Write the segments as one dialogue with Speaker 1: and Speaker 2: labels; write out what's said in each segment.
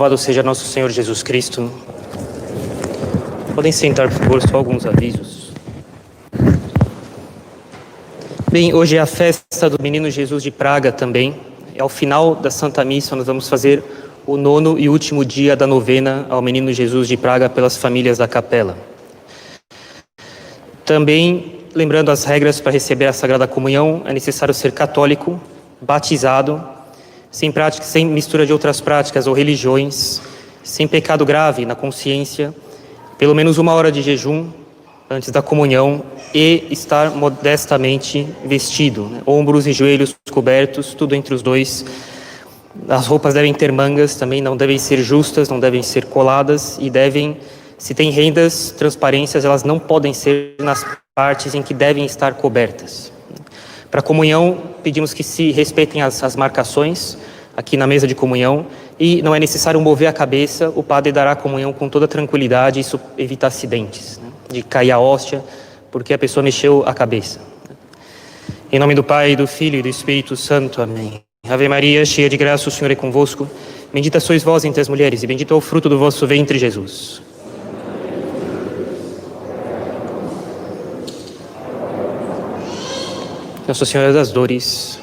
Speaker 1: Louvado seja nosso Senhor Jesus Cristo. Podem sentar, por favor, só alguns avisos. Bem, hoje é a festa do Menino Jesus de Praga também. Ao final da Santa Missa, nós vamos fazer o 9º e último dia da novena ao Menino Jesus de Praga pelas famílias da capela. Também, lembrando as regras para receber a Sagrada Comunhão, é necessário ser católico, batizado, sem mistura de outras práticas ou religiões, sem pecado grave na consciência, pelo menos 1 hora de jejum antes da comunhão e estar modestamente vestido, né? Ombros e joelhos cobertos, tudo entre os dois. As roupas devem ter mangas, também não devem ser justas, não devem ser coladas e devem, se tem rendas, transparências, elas não podem ser nas partes em que devem estar cobertas. Para a comunhão, pedimos que se respeitem as marcações aqui na mesa de comunhão e não é necessário mover a cabeça, o padre dará a comunhão com toda tranquilidade, isso evita acidentes, né? De cair a hóstia, porque a pessoa mexeu a cabeça. Em nome do Pai, do Filho e do Espírito Santo. Amém. Ave Maria, cheia de graça, o Senhor é convosco. Bendita sois vós entre as mulheres, e bendito é o fruto do vosso ventre, Jesus. Nossa Senhora das Dores.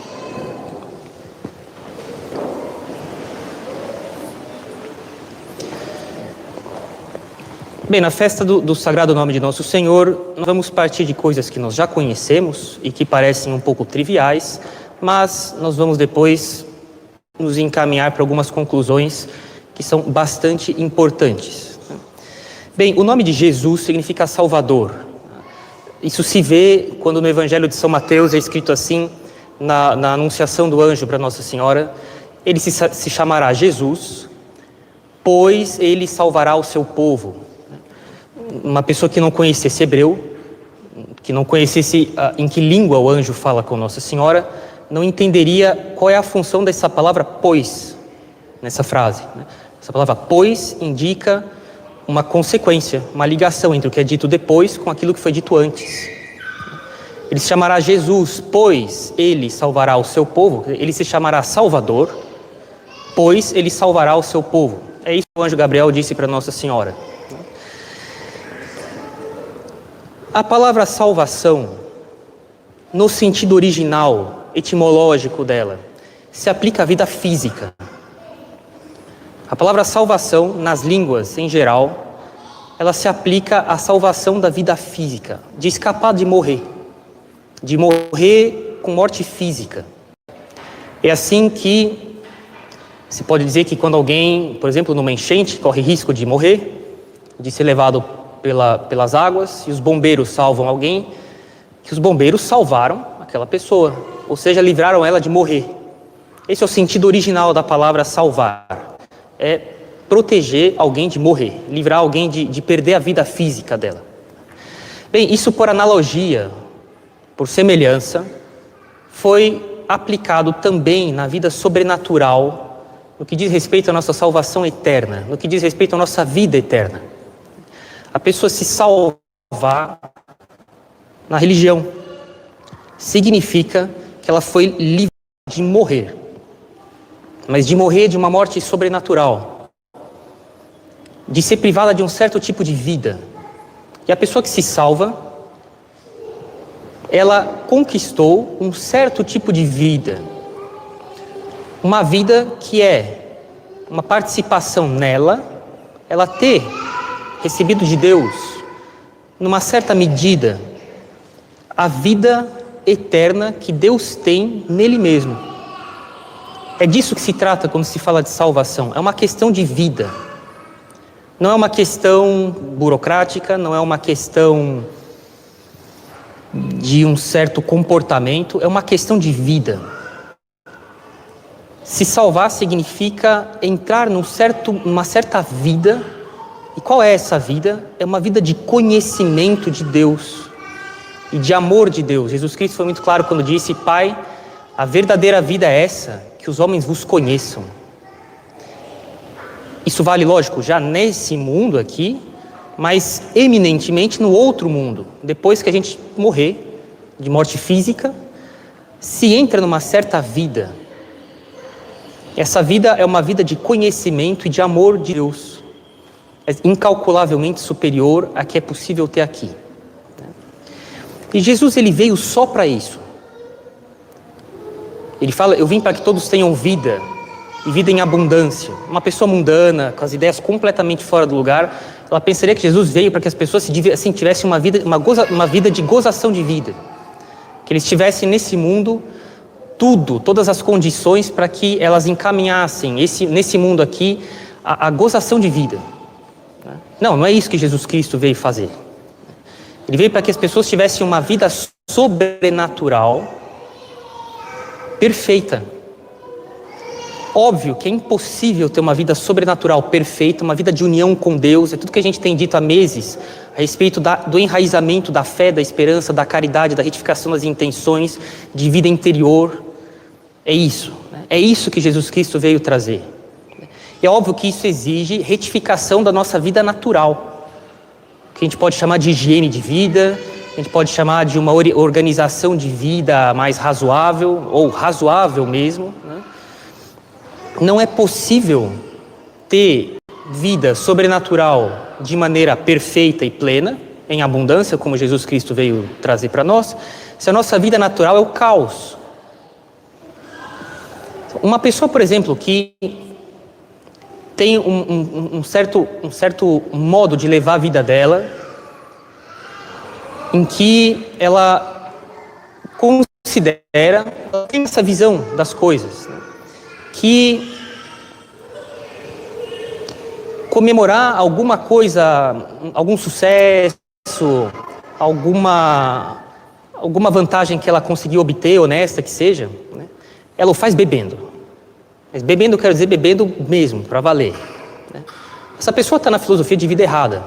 Speaker 1: Bem, na festa do Sagrado Nome de Nosso Senhor, nós vamos partir de coisas que nós já conhecemos e que parecem um pouco triviais, mas nós vamos depois nos encaminhar para algumas conclusões que são bastante importantes. Bem, o nome de Jesus significa Salvador. Isso se vê quando no Evangelho de São Mateus é escrito assim, na anunciação do anjo para Nossa Senhora, ele se chamará Jesus, pois ele salvará o seu povo. Uma pessoa que não conhecesse hebreu, que não conhecesse em que língua o anjo fala com Nossa Senhora, não entenderia qual é a função dessa palavra pois, nessa frase. Essa palavra pois indica uma consequência, uma ligação entre o que é dito depois com aquilo que foi dito antes. Ele se chamará Jesus, pois ele salvará o seu povo. Ele se chamará Salvador, pois ele salvará o seu povo. É isso que o anjo Gabriel disse para Nossa Senhora. A palavra salvação, no sentido original, etimológico dela, se aplica à vida física. A palavra salvação, nas línguas em geral, ela se aplica à salvação da vida física, de escapar de morrer com morte física. É assim que se pode dizer que quando alguém, por exemplo, numa enchente, corre risco de morrer, de ser levado pelas águas, e os bombeiros salvam alguém, que os bombeiros salvaram aquela pessoa, ou seja, livraram ela de morrer. Esse é o sentido original da palavra salvar. É proteger alguém de morrer, livrar alguém de perder a vida física dela. Bem, isso por analogia, por semelhança, foi aplicado também na vida sobrenatural, no que diz respeito à nossa salvação eterna, no que diz respeito à nossa vida eterna. A pessoa se salvar na religião significa que ela foi livre de morrer, mas de morrer de uma morte sobrenatural, de ser privada de um certo tipo de vida. E a pessoa que se salva, ela conquistou um certo tipo de vida, uma vida que é uma participação nela, ela ter recebido de Deus, numa certa medida, a vida eterna que Deus tem nele mesmo. É disso que se trata quando se fala de salvação. É uma questão de vida. Não é uma questão burocrática, não é uma questão de um certo comportamento, é uma questão de vida. Se salvar significa entrar numa certa vida. E qual é essa vida? É uma vida de conhecimento de Deus e de amor de Deus. Jesus Cristo foi muito claro quando disse: Pai, a verdadeira vida é essa, que os homens vos conheçam. Isso vale, lógico, já nesse mundo aqui, mas eminentemente no outro mundo. Depois que a gente morrer de morte física, se entra numa certa vida Essa vida é uma vida de conhecimento e de amor de Deus. É incalculavelmente superior à que é possível ter aqui. E Jesus, ele veio só para isso. Ele fala, eu vim para que todos tenham vida, e vida em abundância. Uma pessoa mundana, com as ideias completamente fora do lugar, ela pensaria que Jesus veio para que as pessoas assim, tivessem uma vida de gozação de vida. Que eles tivessem nesse mundo todas as condições para que elas encaminhassem nesse mundo aqui a gozação de vida. Não é isso que Jesus Cristo veio fazer. Ele veio para que as pessoas tivessem uma vida sobrenatural, perfeita. Óbvio que é impossível ter uma vida sobrenatural perfeita, uma vida de união com Deus. É tudo que a gente tem dito há meses a respeito do enraizamento da fé, da esperança, da caridade, da retificação das intenções, de vida interior. É isso. É isso que Jesus Cristo veio trazer. É óbvio que isso exige retificação da nossa vida natural, que a gente pode chamar de higiene de vida, a gente pode chamar de uma organização de vida mais razoável, ou razoável mesmo, né? Não é possível ter vida sobrenatural de maneira perfeita e plena, em abundância, como Jesus Cristo veio trazer para nós, se a nossa vida natural é o caos. Uma pessoa, por exemplo, que tem um certo modo de levar a vida dela, em que ela considera, ela tem essa visão das coisas, né? Que comemorar alguma coisa, algum sucesso, alguma vantagem que ela conseguiu obter, honesta que seja, né? Ela o faz bebendo. Mas bebendo, eu quero dizer bebendo mesmo, para valer, né? Essa pessoa está na filosofia de vida errada.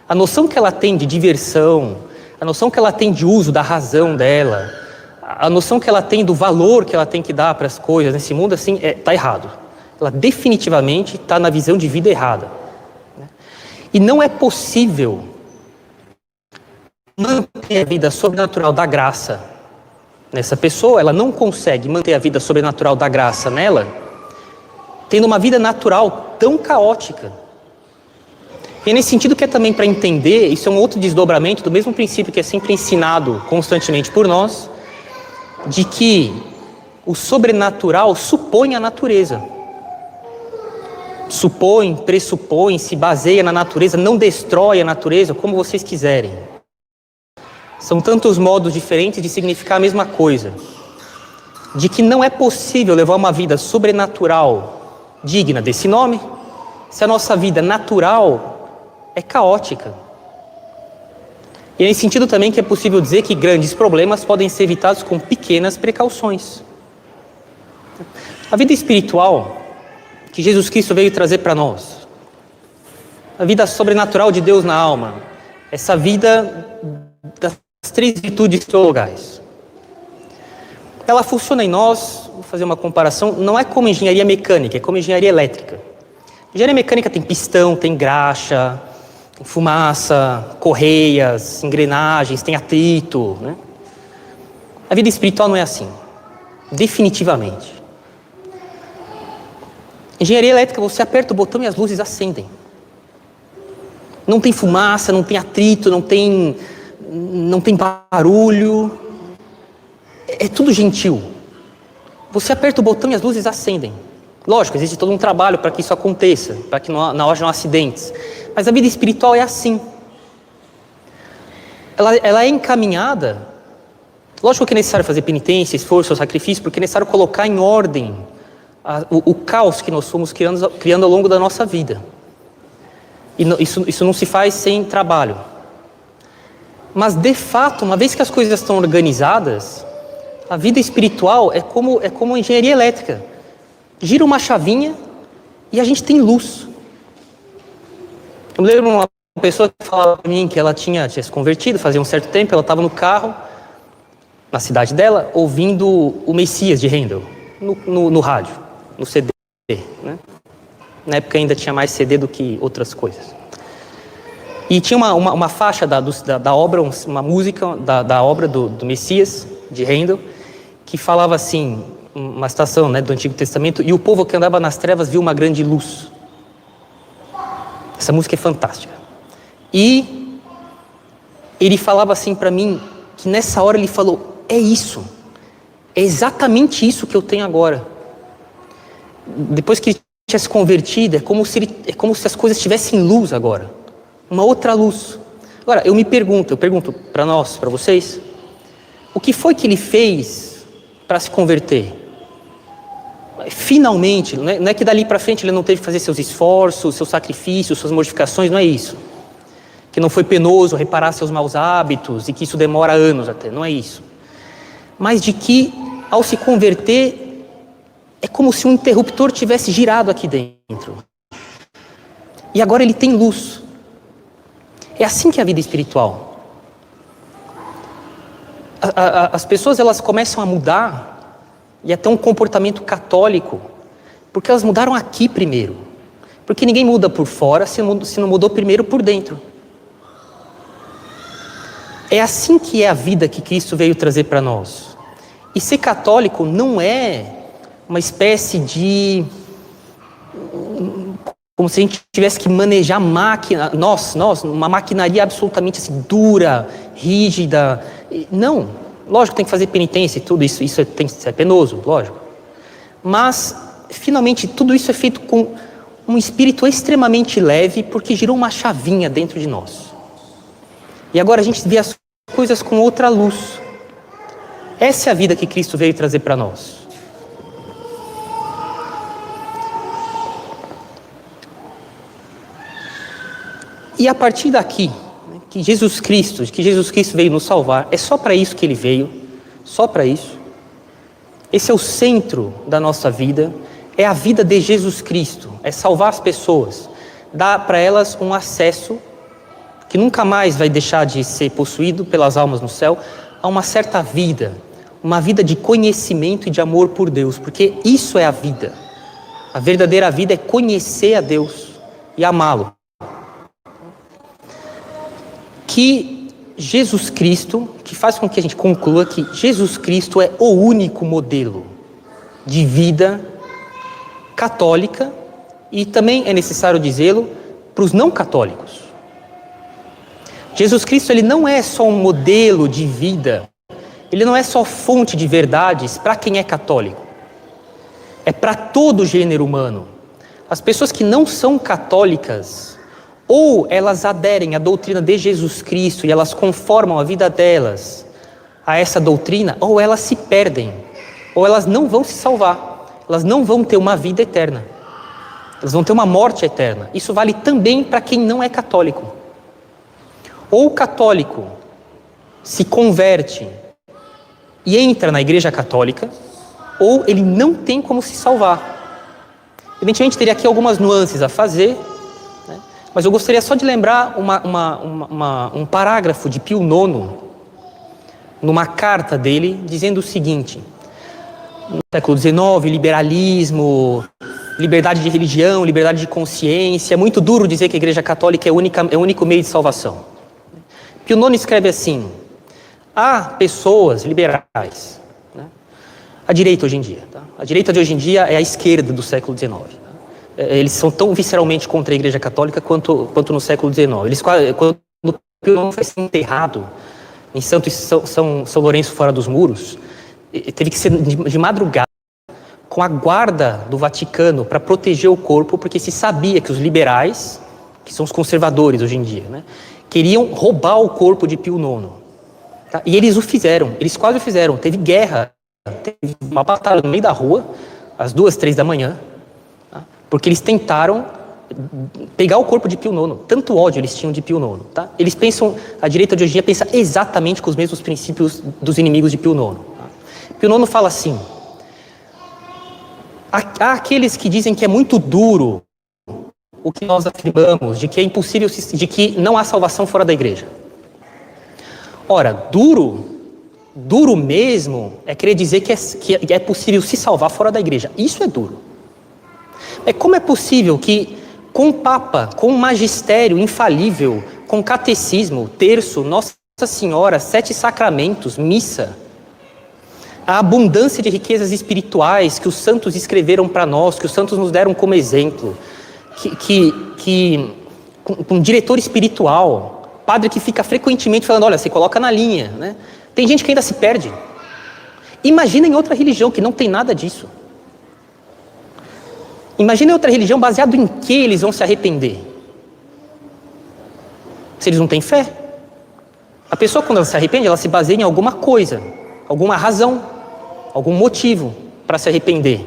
Speaker 1: A noção que ela tem de diversão, a noção que ela tem de uso da razão dela, a noção que ela tem do valor que ela tem que dar para as coisas nesse mundo, assim, está errado. Ela definitivamente está na visão de vida errada, né? E não é possível manter a vida sobrenatural da graça nessa pessoa. Ela não consegue manter a vida sobrenatural da graça nela, tendo uma vida natural tão caótica. E é nesse sentido que é também para entender, isso é um outro desdobramento do mesmo princípio que é sempre ensinado constantemente por nós, de que o sobrenatural supõe a natureza. Supõe, pressupõe, se baseia na natureza, não destrói a natureza, como vocês quiserem. São tantos modos diferentes de significar a mesma coisa. De que não é possível levar uma vida sobrenatural digna desse nome, se a nossa vida natural é caótica. E é nesse sentido também que é possível dizer que grandes problemas podem ser evitados com pequenas precauções. A vida espiritual que Jesus Cristo veio trazer para nós, a vida sobrenatural de Deus na alma, essa vida das 3 virtudes teologais, ela funciona em nós, vou fazer uma comparação, não é como engenharia mecânica, é como engenharia elétrica. Engenharia mecânica tem pistão, tem graxa, tem fumaça, correias, engrenagens, tem atrito, né? A vida espiritual não é assim, definitivamente. Engenharia elétrica, você aperta o botão e as luzes acendem. Não tem fumaça, não tem atrito, não tem barulho. É tudo gentil. Você aperta o botão e as luzes acendem. Lógico, existe todo um trabalho para que isso aconteça, para que não hajam acidentes. Mas a vida espiritual é assim. Ela é encaminhada. Lógico que é necessário fazer penitência, esforço, sacrifício, porque é necessário colocar em ordem o caos que nós fomos criando ao longo da nossa vida. E isso não se faz sem trabalho. Mas, de fato, uma vez que as coisas estão organizadas, a vida espiritual é como engenharia elétrica. Gira uma chavinha e a gente tem luz. Eu lembro uma pessoa que falava para mim que ela tinha se convertido, fazia um certo tempo, ela estava no carro, na cidade dela, ouvindo o Messias de Handel, no rádio, no CD, né? Na época ainda tinha mais CD do que outras coisas. E tinha uma faixa da obra, uma música da obra do Messias, de Handel, que falava assim: uma citação, né, do Antigo Testamento, e o povo que andava nas trevas viu uma grande luz. Essa música é fantástica. E ele falava assim para mim, que nessa hora ele falou, é isso, é exatamente isso que eu tenho agora. Depois que ele tinha se convertido, é como se as coisas tivessem luz agora, uma outra luz. Agora, eu pergunto para nós, para vocês, o que foi que ele fez para se converter? Finalmente, não é que dali para frente ele não teve que fazer seus esforços, seus sacrifícios, suas modificações, não é isso. Que não foi penoso reparar seus maus hábitos e que isso demora anos até, não é isso. Mas de que, ao se converter, é como se um interruptor tivesse girado aqui dentro. E agora ele tem luz. É assim que é a vida espiritual. As pessoas, elas começam a mudar e a ter um comportamento católico, porque elas mudaram aqui primeiro. Porque ninguém muda por fora se não mudou primeiro por dentro. É assim que é a vida que Cristo veio trazer para nós. E ser católico não é uma espécie de... como se a gente tivesse que manejar máquina, nós, uma maquinaria absolutamente assim, dura, rígida. Não, lógico que tem que fazer penitência e tudo isso é penoso, lógico. Mas, finalmente, tudo isso é feito com um espírito extremamente leve, porque girou uma chavinha dentro de nós. E agora a gente vê as coisas com outra luz. Essa é a vida que Cristo veio trazer para nós. E a partir daqui, que Jesus Cristo veio nos salvar, é só para isso que ele veio, só para isso. Esse é o centro da nossa vida, é a vida de Jesus Cristo, é salvar as pessoas, dar para elas um acesso que nunca mais vai deixar de ser possuído pelas almas no céu, a uma certa vida, uma vida de conhecimento e de amor por Deus, porque isso é a vida. A verdadeira vida é conhecer a Deus e amá-lo. Que Jesus Cristo, que faz com que a gente conclua que Jesus Cristo é o único modelo de vida católica e também é necessário dizê-lo para os não católicos. Jesus Cristo, ele não é só um modelo de vida, ele não é só fonte de verdades para quem é católico, é para todo o gênero humano. As pessoas que não são católicas, ou elas aderem à doutrina de Jesus Cristo e elas conformam a vida delas a essa doutrina, ou elas se perdem, ou elas não vão se salvar, elas não vão ter uma vida eterna, elas vão ter uma morte eterna. Isso vale também para quem não é católico. Ou o católico se converte e entra na igreja católica, ou ele não tem como se salvar. Evidentemente teria aqui algumas nuances a fazer, né? Mas eu gostaria só de lembrar um parágrafo de Pio IX, numa carta dele, dizendo o seguinte: no século XIX, liberalismo, liberdade de religião, liberdade de consciência, é muito duro dizer que a igreja católica é o único meio de salvação. Pio IX escreve assim: há pessoas liberais, né? A direita hoje em dia, tá? A direita de hoje em dia é a esquerda do século XIX. Eles são tão visceralmente contra a igreja católica quanto no século XIX. Quando Pio IX foi enterrado em São Lourenço fora dos muros, teve que ser de madrugada, com a guarda do Vaticano para proteger o corpo, porque se sabia que os liberais, que são os conservadores hoje em dia, né, queriam roubar o corpo de Pio IX. Tá? E eles o fizeram, eles quase o fizeram. Teve guerra, teve uma batalha no meio da rua, às 2, 3 da manhã, tá? Porque eles tentaram pegar o corpo de Pio IX. Tanto ódio eles tinham de Pio IX. Tá? Eles pensam, a direita de hoje em dia pensa exatamente com os mesmos princípios dos inimigos de Pio IX. Tá? Pio IX fala assim: há aqueles que dizem que é muito duro o que nós afirmamos, de que é impossível, de que não há salvação fora da igreja. Ora, duro mesmo é querer dizer que é possível se salvar fora da igreja. Isso é duro. Como é possível que com o Papa, com um magistério infalível, com catecismo, terço, Nossa Senhora, 7 sacramentos, missa, a abundância de riquezas espirituais que os santos escreveram para nós, que os santos nos deram como exemplo, um diretor espiritual, padre que fica frequentemente falando, olha, você coloca na linha, né? Tem gente que ainda se perde. Imagina em outra religião que não tem nada disso. Imagina em outra religião baseado em que eles vão se arrepender. Se eles não têm fé. A pessoa, quando ela se arrepende, ela se baseia em alguma coisa, alguma razão, algum motivo para se arrepender.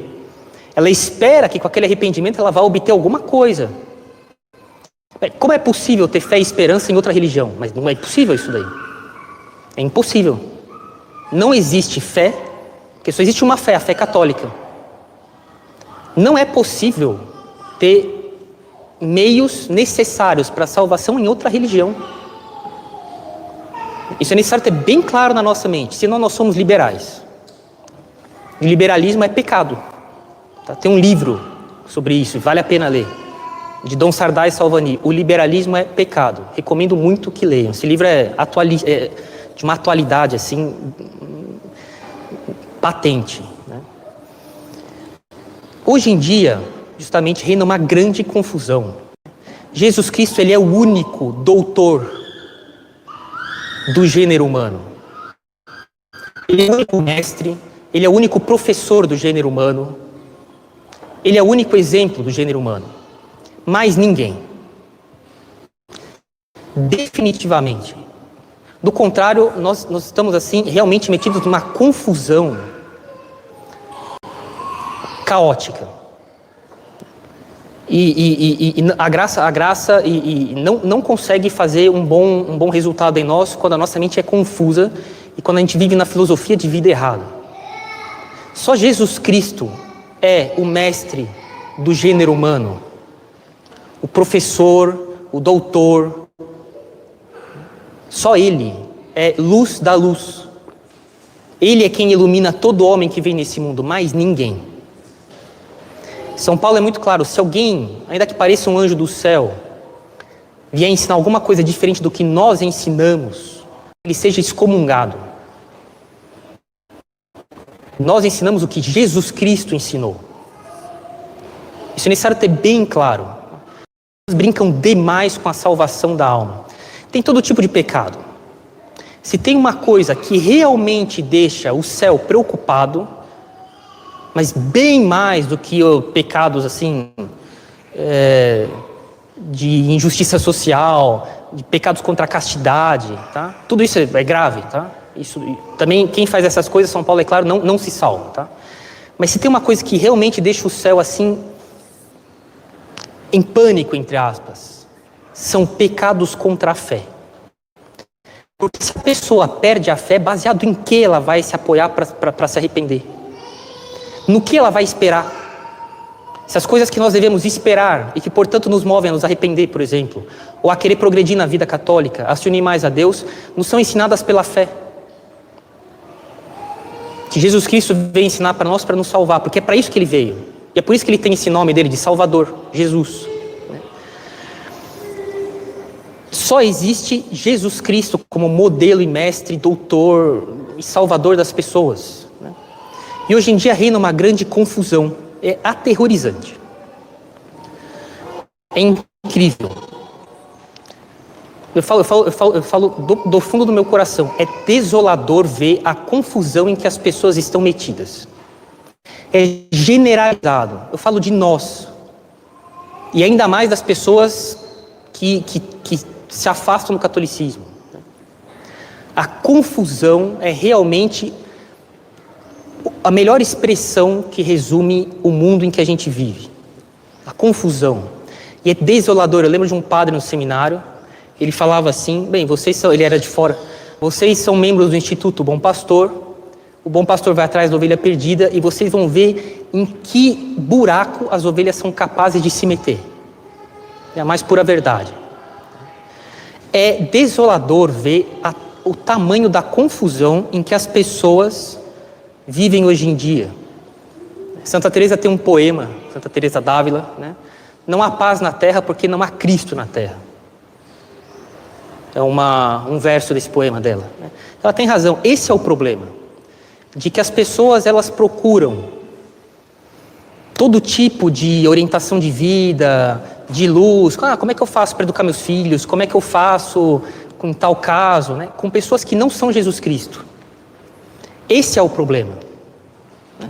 Speaker 1: Ela espera que com aquele arrependimento ela vá obter alguma coisa. Como é possível ter fé e esperança em outra religião? Mas não é possível isso daí. É impossível. Não existe fé, porque só existe uma fé, a fé católica. Não é possível ter meios necessários para a salvação em outra religião. Isso é necessário ter bem claro na nossa mente, senão nós somos liberais. E liberalismo é pecado. Tá? Tem um livro sobre isso, vale a pena ler, de Dom Sardá e Salvani, O Liberalismo é Pecado. Recomendo muito que leiam. Esse livro é de uma atualidade assim, patente. Né? Hoje em dia, justamente, reina uma grande confusão. Jesus Cristo, ele é o único doutor do gênero humano. Ele é o único mestre, ele é o único professor do gênero humano, ele é o único exemplo do gênero humano. Mais ninguém. Definitivamente. Do contrário, nós estamos assim realmente metidos numa confusão caótica. E a graça não consegue fazer um bom resultado em nós quando a nossa mente é confusa e quando a gente vive na filosofia de vida errada. Só Jesus Cristo é o mestre do gênero humano, o professor, o doutor. Só Ele é luz da luz. Ele é quem ilumina todo homem que vem nesse mundo, mais ninguém. São Paulo é muito claro, se alguém, ainda que pareça um anjo do céu, vier ensinar alguma coisa diferente do que nós ensinamos, ele seja excomungado. Nós ensinamos o que Jesus Cristo ensinou. Isso é necessário ter bem claro. Eles brincam demais com a salvação da alma. Tem todo tipo de pecado. Se tem uma coisa que realmente deixa o céu preocupado, mas bem mais do que pecados assim, de injustiça social, de pecados contra a castidade, tá? Tudo isso é grave, tá? Isso, também quem faz essas coisas, São Paulo é claro, não se salva, tá? Mas se tem uma coisa que realmente deixa o céu assim, em pânico, entre aspas, são pecados contra a fé. Porque se a pessoa perde a fé, baseado em que ela vai se apoiar para se arrepender? No que ela vai esperar? Se as coisas que nós devemos esperar e que, portanto, nos movem a nos arrepender, por exemplo, ou a querer progredir na vida católica, a se unir mais a Deus, nos são ensinadas pela fé. Que Jesus Cristo veio ensinar para nós para nos salvar, porque é para isso que Ele veio. E é por isso que Ele tem esse nome dele de Salvador, Jesus. Só existe Jesus Cristo como modelo e mestre, doutor e salvador das pessoas. E hoje em dia reina uma grande confusão. É aterrorizante. É incrível. Eu falo do fundo do meu coração. É desolador ver a confusão em que as pessoas estão metidas. É generalizado. Eu falo de nós. E ainda mais das pessoas que se afastam do catolicismo. A confusão é realmente a melhor expressão que resume o mundo em que a gente vive. A confusão. E é desolador. Eu lembro de um padre no seminário, ele falava assim, ele era de fora, vocês são membros do Instituto Bom Pastor, o Bom Pastor vai atrás da ovelha perdida e vocês vão ver em que buraco as ovelhas são capazes de se meter. É a mais pura verdade. É desolador ver o tamanho da confusão em que as pessoas vivem hoje em dia. Santa Teresa tem um poema, Santa Teresa d'Ávila, né? Não há paz na terra porque não há Cristo na terra. É um verso desse poema dela. Ela tem razão, esse é o problema. de que as pessoas elas procuram todo tipo de orientação de vida, de luz. Como é que eu faço para educar meus filhos? Como é que eu faço com tal caso? Né? Com pessoas que não são Jesus Cristo. Esse é o problema.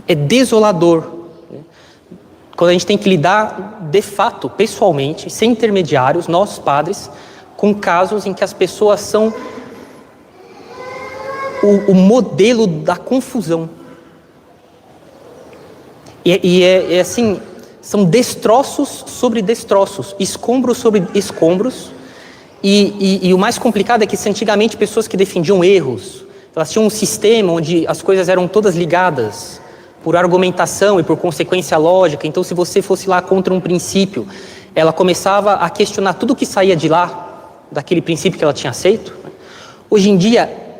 Speaker 1: É desolador. Quando a gente tem que lidar, de fato, pessoalmente, sem intermediários, nós padres, com casos em que as pessoas são o modelo da confusão. E é assim, são destroços sobre destroços, escombros sobre escombros, e o mais complicado é que se antigamente pessoas que defendiam erros, elas tinham um sistema onde as coisas eram todas ligadas por argumentação e por consequência lógica. Então, se você fosse lá contra um princípio, ela começava a questionar tudo que saía de lá, daquele princípio que ela tinha aceito. Hoje em dia,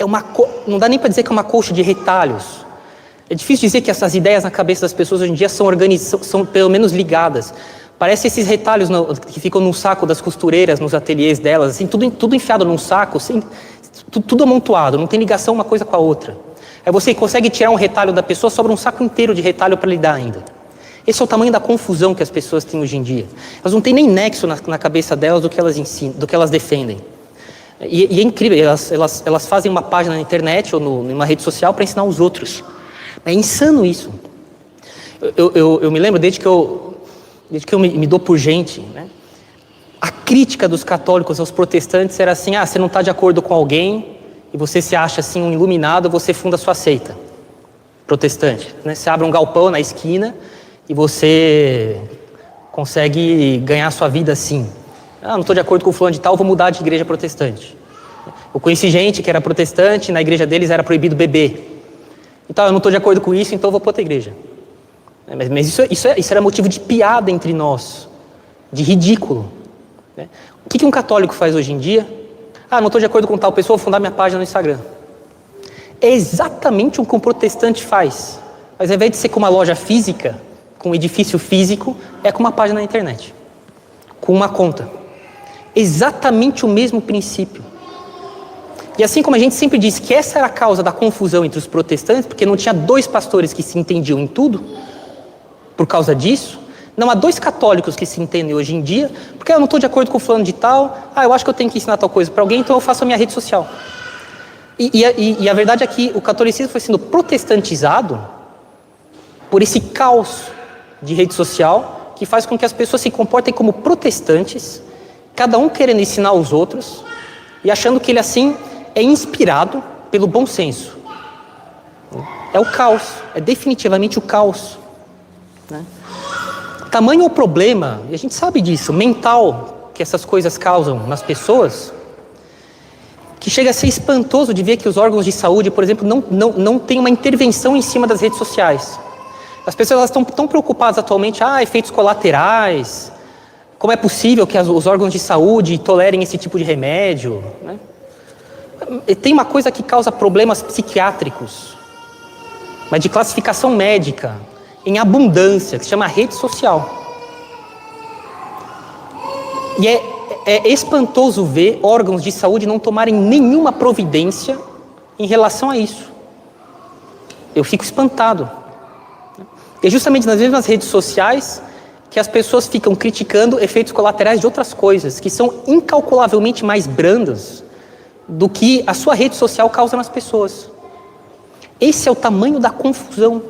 Speaker 1: não dá nem para dizer que é uma colcha de retalhos. É difícil dizer que essas ideias na cabeça das pessoas hoje em dia são pelo menos ligadas. Parece esses retalhos que ficam no saco das costureiras, nos ateliês delas, assim, tudo enfiado num saco, assim, tudo amontoado, não tem ligação uma coisa com a outra. Aí você consegue tirar um retalho da pessoa, sobra um saco inteiro de retalho para lidar ainda. Esse é o tamanho da confusão que as pessoas têm hoje em dia. Elas não têm nem nexo na cabeça delas do que elas ensinam, do que elas defendem. E é incrível, elas fazem uma página na internet ou numa rede social para ensinar os outros. É insano isso. Eu me lembro, desde que eu me dou por gente, né? A crítica dos católicos aos protestantes era assim: você não está de acordo com alguém e você se acha assim um iluminado, você funda a sua seita protestante, né? Você abre um galpão na esquina e você consegue ganhar a sua vida assim. Não estou de acordo com o fulano de tal, vou mudar de igreja protestante. Eu conheci gente que era protestante, na igreja deles era proibido beber. Então, eu não estou de acordo com isso, então eu vou para outra igreja. Mas isso era motivo de piada entre nós, de ridículo. Né? O que um católico faz hoje em dia? Não estou de acordo com tal pessoa, vou fundar minha página no Instagram. É exatamente o que um protestante faz. Mas ao invés de ser com uma loja física, com um edifício físico, é com uma página na internet. Com uma conta. Exatamente o mesmo princípio. E assim como a gente sempre disse que essa era a causa da confusão entre os protestantes, porque não tinha dois pastores que se entendiam em tudo, por causa disso, não há dois católicos que se entendem hoje em dia, porque eu não estou de acordo com o fulano de tal, eu acho que eu tenho que ensinar tal coisa para alguém, então eu faço a minha rede social. E a verdade é que o catolicismo foi sendo protestantizado por esse caos de rede social, que faz com que as pessoas se comportem como protestantes, cada um querendo ensinar os outros, e achando que ele assim é inspirado pelo bom senso. É o caos, é definitivamente o caos. Né? Tamanho o problema, e a gente sabe disso, mental, que essas coisas causam nas pessoas, que chega a ser espantoso de ver que os órgãos de saúde, por exemplo, não têm uma intervenção em cima das redes sociais. As pessoas estão tão preocupadas atualmente, efeitos colaterais, como é possível que os órgãos de saúde tolerem esse tipo de remédio, né? Tem uma coisa que causa problemas psiquiátricos, mas de classificação médica, em abundância, que se chama rede social. E é espantoso ver órgãos de saúde não tomarem nenhuma providência em relação a isso. Eu fico espantado. E é justamente nas mesmas redes sociais que as pessoas ficam criticando efeitos colaterais de outras coisas, que são incalculavelmente mais brandas do que a sua rede social causa nas pessoas. Esse é o tamanho da confusão.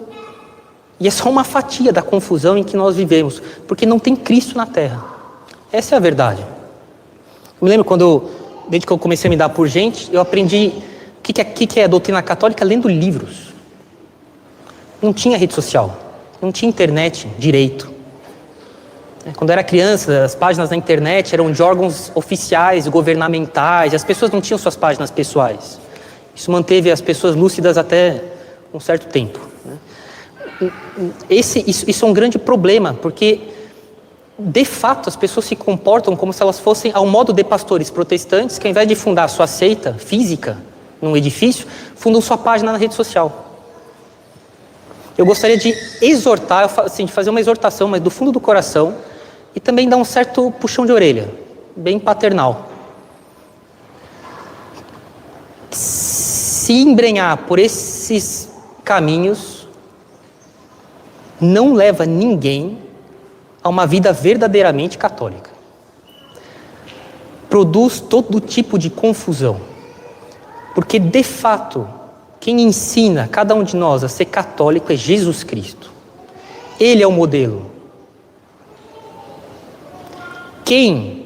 Speaker 1: E é só uma fatia da confusão em que nós vivemos, porque não tem Cristo na Terra. Essa é a verdade. Eu me lembro desde que eu comecei a me dar por gente, eu aprendi o que é a doutrina católica lendo livros. Não tinha rede social, não tinha internet direito. Quando eu era criança, as páginas na internet eram de órgãos oficiais, governamentais, as pessoas não tinham suas páginas pessoais. Isso manteve as pessoas lúcidas até um certo tempo. Isso é um grande problema, porque, de fato, as pessoas se comportam como se elas fossem ao modo de pastores protestantes, que ao invés de fundar a sua seita física num edifício, fundam sua página na rede social. Eu gostaria de exortar, de fazer uma exortação, mas do fundo do coração, e também dar um certo puxão de orelha, bem paternal. Se embrenhar por esses caminhos não leva ninguém a uma vida verdadeiramente católica. Produz todo tipo de confusão. Porque, de fato, quem ensina cada um de nós a ser católico é Jesus Cristo. Ele é o modelo. Quem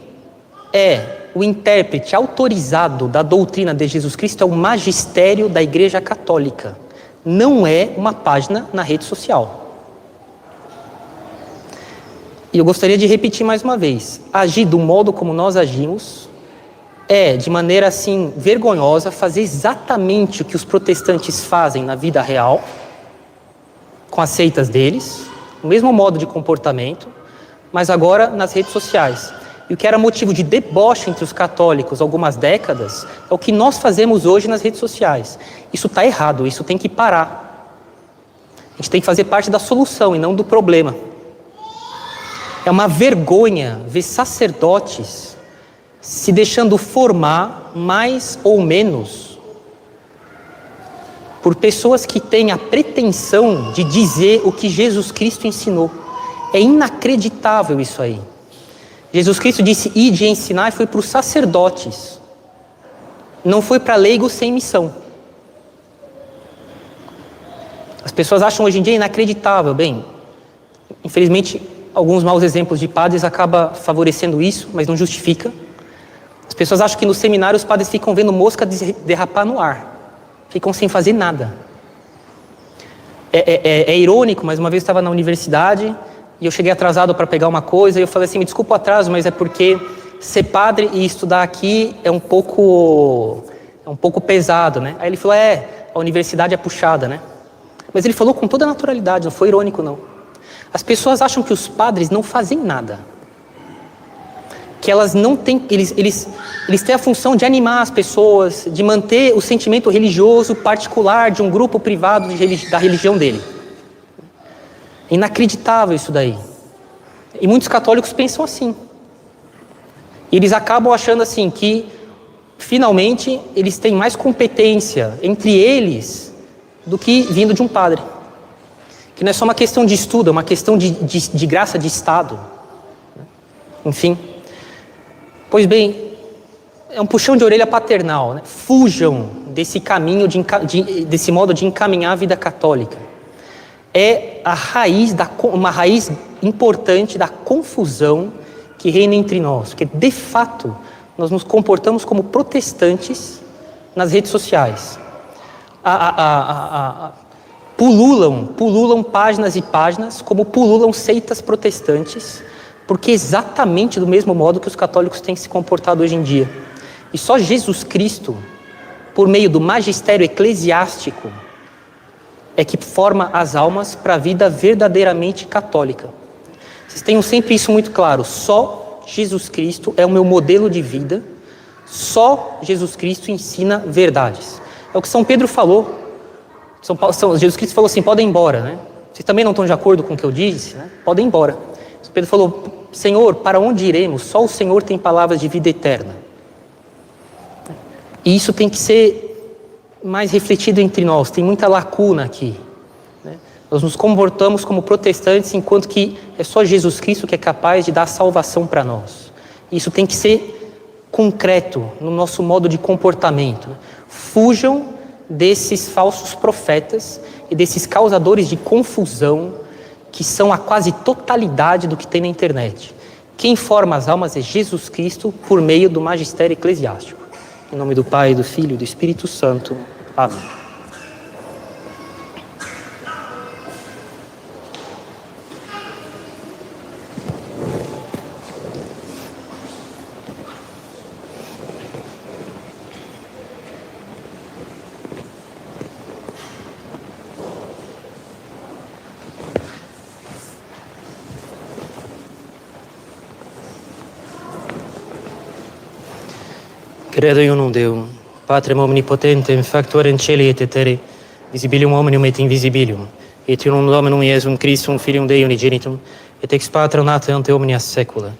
Speaker 1: é o intérprete autorizado da doutrina de Jesus Cristo é o magistério da Igreja Católica. Não é uma página na rede social. E eu gostaria de repetir mais uma vez. Agir do modo como nós agimos é, de maneira assim, vergonhosa, fazer exatamente o que os protestantes fazem na vida real, com as seitas deles, o mesmo modo de comportamento, mas agora nas redes sociais. E o que era motivo de deboche entre os católicos há algumas décadas é o que nós fazemos hoje nas redes sociais. Isso está errado, isso tem que parar. A gente tem que fazer parte da solução e não do problema. É uma vergonha ver sacerdotes se deixando formar mais ou menos por pessoas que têm a pretensão de dizer o que Jesus Cristo ensinou. É inacreditável isso aí. Jesus Cristo disse, ide e ensinar, e foi para os sacerdotes. Não foi para leigos sem missão. As pessoas acham hoje em dia inacreditável. Bem, infelizmente, alguns maus exemplos de padres acabam favorecendo isso, mas não justifica. As pessoas acham que no seminário os padres ficam vendo mosca derrapar no ar. Ficam sem fazer nada. É irônico, mas uma vez eu estava na universidade e eu cheguei atrasado para pegar uma coisa e eu falei assim, me desculpa o atraso, mas é porque ser padre e estudar aqui é um pouco pesado, né? Aí ele falou, a universidade é puxada, né? Mas ele falou com toda a naturalidade, não foi irônico não. As pessoas acham que os padres não fazem nada. Que elas não têm, eles têm a função de animar as pessoas, de manter o sentimento religioso particular de um grupo privado da religião dele. Inacreditável isso daí. E muitos católicos pensam assim. E eles acabam achando assim que, finalmente, eles têm mais competência entre eles do que vindo de um padre. Que não é só uma questão de estudo, é uma questão de graça de Estado. Enfim. Pois bem, é um puxão de orelha paternal, né? Fujam desse caminho, desse modo de encaminhar a vida católica. É a raiz, uma raiz importante da confusão que reina entre nós. Porque, de fato, nós nos comportamos como protestantes nas redes sociais. Pululam páginas e páginas, como pululam seitas protestantes, porque é exatamente do mesmo modo que os católicos têm se comportado hoje em dia. E só Jesus Cristo, por meio do magistério eclesiástico, é que forma as almas para a vida verdadeiramente católica. Vocês tenham sempre isso muito claro. Só Jesus Cristo é o meu modelo de vida. Só Jesus Cristo ensina verdades. É o que São Pedro falou. Jesus Cristo falou assim, podem ir embora, né? Vocês também não estão de acordo com o que eu disse, né? Podem ir embora. São Pedro falou, Senhor, para onde iremos? Só o Senhor tem palavras de vida eterna. E isso tem que ser mais refletido entre nós, tem muita lacuna aqui. Né? Nós nos comportamos como protestantes, enquanto que é só Jesus Cristo que é capaz de dar salvação para nós. Isso tem que ser concreto no nosso modo de comportamento. Fujam desses falsos profetas e desses causadores de confusão que são a quase totalidade do que tem na internet. Quem forma as almas é Jesus Cristo por meio do magistério eclesiástico. Em nome do Pai, do Filho e do Espírito Santo. Amém. Credo in unum Deum, Patrem omnipotentem, factorem celi et terre, visibilium omnium et invisibilium, et in unum Dominum Iesum Christum, Filium Dei unigenitum, et ex Patra nata ante omnia saecula.